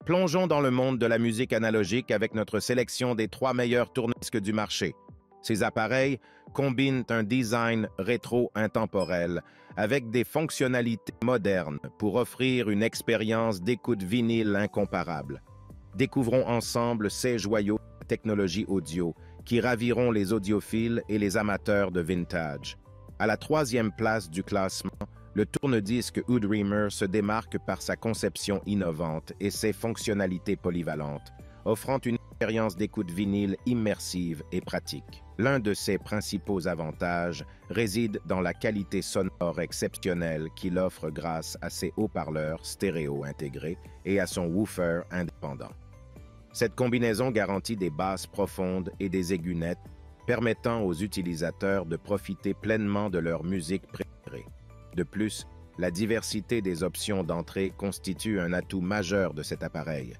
Plongeons dans le monde de la musique analogique avec notre sélection des 3 meilleurs tourne-disques du marché. Ces appareils combinent un design rétro-intemporel avec des fonctionnalités modernes pour offrir une expérience d'écoute vinyle incomparable. Découvrons ensemble ces joyaux de technologie audio qui raviront les audiophiles et les amateurs de vintage. À la 3e place du classement, le tourne-disque Woodreamer se démarque par sa conception innovante et ses fonctionnalités polyvalentes, offrant une expérience d'écoute vinyle immersive et pratique. L'un de ses principaux avantages réside dans la qualité sonore exceptionnelle qu'il offre grâce à ses haut-parleurs stéréo intégrés et à son woofer indépendant. Cette combinaison garantit des basses profondes et des aigus nets, permettant aux utilisateurs de profiter pleinement de leur musique préférée. De plus, la diversité des options d'entrée constitue un atout majeur de cet appareil.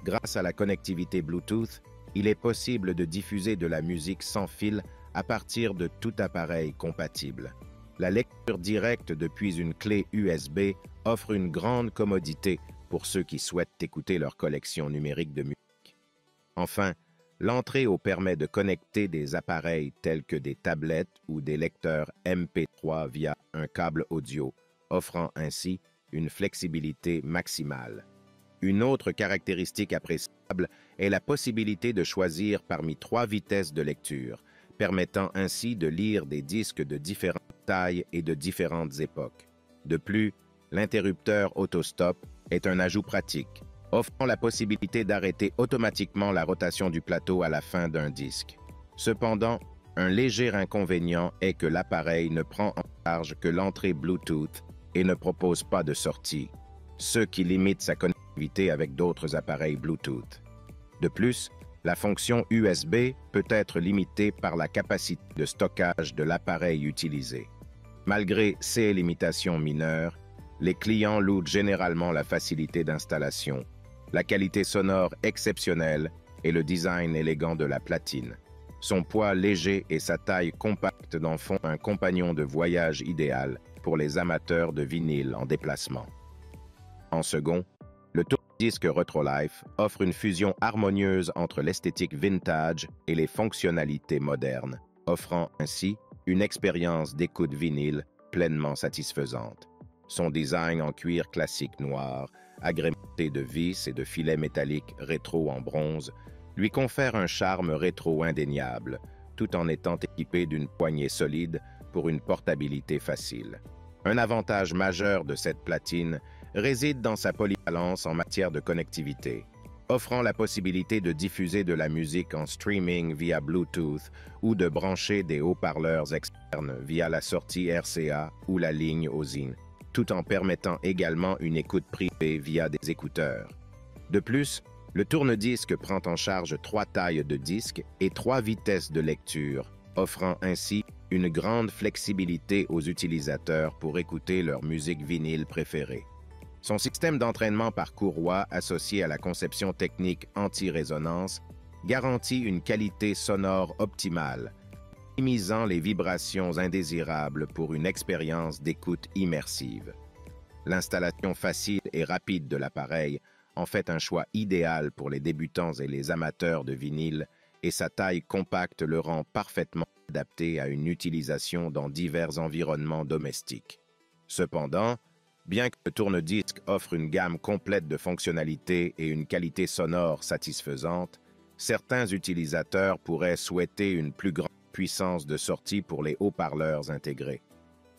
Grâce à la connectivité Bluetooth, il est possible de diffuser de la musique sans fil à partir de tout appareil compatible. La lecture directe depuis une clé USB offre une grande commodité pour ceux qui souhaitent écouter leur collection numérique de musique. Enfin, l'entrée permet de connecter des appareils tels que des tablettes ou des lecteurs MP3 via un câble audio, offrant ainsi une flexibilité maximale. Une autre caractéristique appréciable est la possibilité de choisir parmi 3 vitesses de lecture, permettant ainsi de lire des disques de différentes tailles et de différentes époques. De plus, l'interrupteur autostop est un ajout pratique, offrant la possibilité d'arrêter automatiquement la rotation du plateau à la fin d'un disque. Cependant, un léger inconvénient est que l'appareil ne prend en charge que l'entrée Bluetooth et ne propose pas de sortie, ce qui limite sa connectivité avec d'autres appareils Bluetooth. De plus, la fonction USB peut être limitée par la capacité de stockage de l'appareil utilisé. Malgré ces limitations mineures, les clients louent généralement la facilité d'installation, la qualité sonore exceptionnelle et le design élégant de la platine. Son poids léger et sa taille compacte en font un compagnon de voyage idéal pour les amateurs de vinyle en déplacement. En second, le tourne-disque Retrolife offre une fusion harmonieuse entre l'esthétique vintage et les fonctionnalités modernes, offrant ainsi une expérience d'écoute vinyle pleinement satisfaisante. Son design en cuir classique noir, agrémenté de vis et de filets métalliques rétro en bronze, lui confère un charme rétro indéniable, tout en étant équipé d'une poignée solide pour une portabilité facile. Un avantage majeur de cette platine réside dans sa polyvalence en matière de connectivité, offrant la possibilité de diffuser de la musique en streaming via Bluetooth ou de brancher des haut-parleurs externes via la sortie RCA ou la ligne OSIN, tout en permettant également une écoute privée via des écouteurs. De plus, le tourne-disque prend en charge 3 tailles de disques et 3 vitesses de lecture, offrant ainsi une grande flexibilité aux utilisateurs pour écouter leur musique vinyle préférée. Son système d'entraînement par courroie associé à la conception technique anti-résonance garantit une qualité sonore optimale, minimisant les vibrations indésirables pour une expérience d'écoute immersive. L'installation facile et rapide de l'appareil en fait un choix idéal pour les débutants et les amateurs de vinyle, et sa taille compacte le rend parfaitement adapté à une utilisation dans divers environnements domestiques. Cependant, bien que le tourne-disque offre une gamme complète de fonctionnalités et une qualité sonore satisfaisante, certains utilisateurs pourraient souhaiter une plus grande puissance de sortie pour les haut-parleurs intégrés.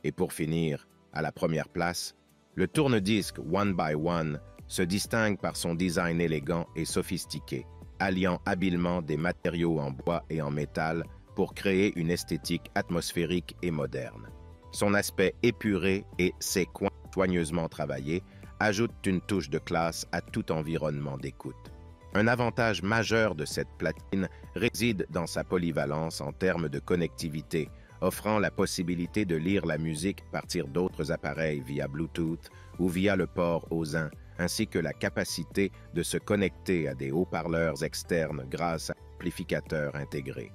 Et pour finir, à la première place, le tourne-disque One by One se distingue par son design élégant et sophistiqué, alliant habilement des matériaux en bois et en métal pour créer une esthétique atmosphérique et moderne. Son aspect épuré et ses coins soigneusement travaillés ajoutent une touche de classe à tout environnement d'écoute. Un avantage majeur de cette platine réside dans sa polyvalence en termes de connectivité, offrant la possibilité de lire la musique à partir d'autres appareils via Bluetooth ou via le port OSIN, ainsi que la capacité de se connecter à des haut-parleurs externes grâce à un amplificateur intégré.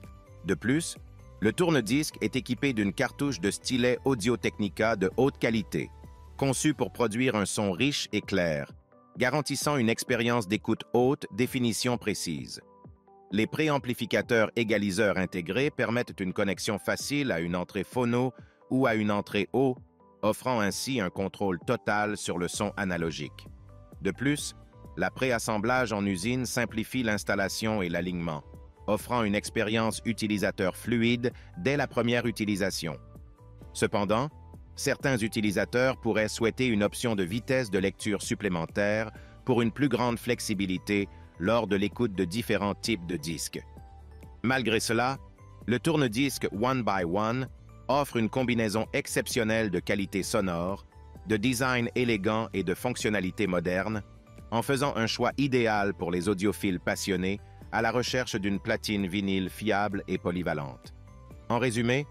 De plus, le tourne-disque est équipé d'une cartouche de stylet Audio-Technica de haute qualité, conçue pour produire un son riche et clair, garantissant une expérience d'écoute haute, définition précise. Les préamplificateurs égaliseurs intégrés permettent une connexion facile à une entrée phono ou à une entrée haut, offrant ainsi un contrôle total sur le son analogique. De plus, la préassemblage en usine simplifie l'installation et l'alignement, offrant une expérience utilisateur fluide dès la première utilisation. Cependant, certains utilisateurs pourraient souhaiter une option de vitesse de lecture supplémentaire pour une plus grande flexibilité lors de l'écoute de différents types de disques. Malgré cela, le tourne-disque One by One offre une combinaison exceptionnelle de qualité sonore, de design élégant et de fonctionnalités modernes, en faisant un choix idéal pour les audiophiles passionnés à la recherche d'une platine vinyle fiable et polyvalente. En résumé,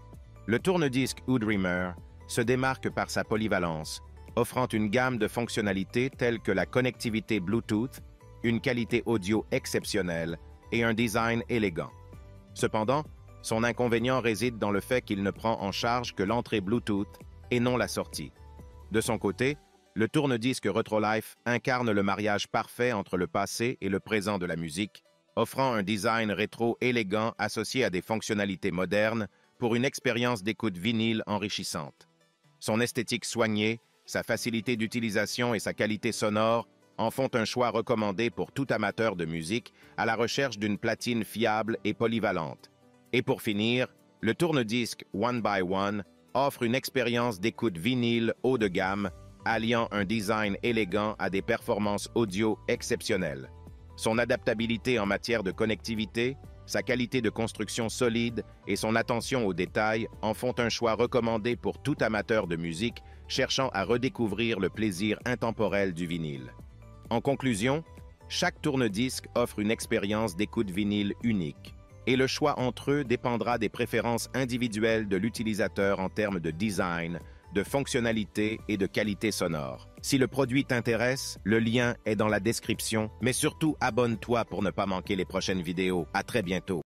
le tourne-disque Woodreamer se démarque par sa polyvalence, offrant une gamme de fonctionnalités telles que la connectivité Bluetooth, une qualité audio exceptionnelle et un design élégant. Cependant, son inconvénient réside dans le fait qu'il ne prend en charge que l'entrée Bluetooth et non la sortie. De son côté, le tourne-disque Retrolife incarne le mariage parfait entre le passé et le présent de la musique, offrant un design rétro élégant associé à des fonctionnalités modernes pour une expérience d'écoute vinyle enrichissante. Son esthétique soignée, sa facilité d'utilisation et sa qualité sonore en font un choix recommandé pour tout amateur de musique à la recherche d'une platine fiable et polyvalente. Et pour finir, le tourne-disque One by One offre une expérience d'écoute vinyle haut de gamme, alliant un design élégant à des performances audio exceptionnelles. Son adaptabilité en matière de connectivité, sa qualité de construction solide et son attention aux détails en font un choix recommandé pour tout amateur de musique cherchant à redécouvrir le plaisir intemporel du vinyle. En conclusion, chaque tourne-disque offre une expérience d'écoute vinyle unique, et le choix entre eux dépendra des préférences individuelles de l'utilisateur en termes de design, de fonctionnalité et de qualité sonore. Si le produit t'intéresse, le lien est dans la description, mais surtout abonne-toi pour ne pas manquer les prochaines vidéos. À très bientôt.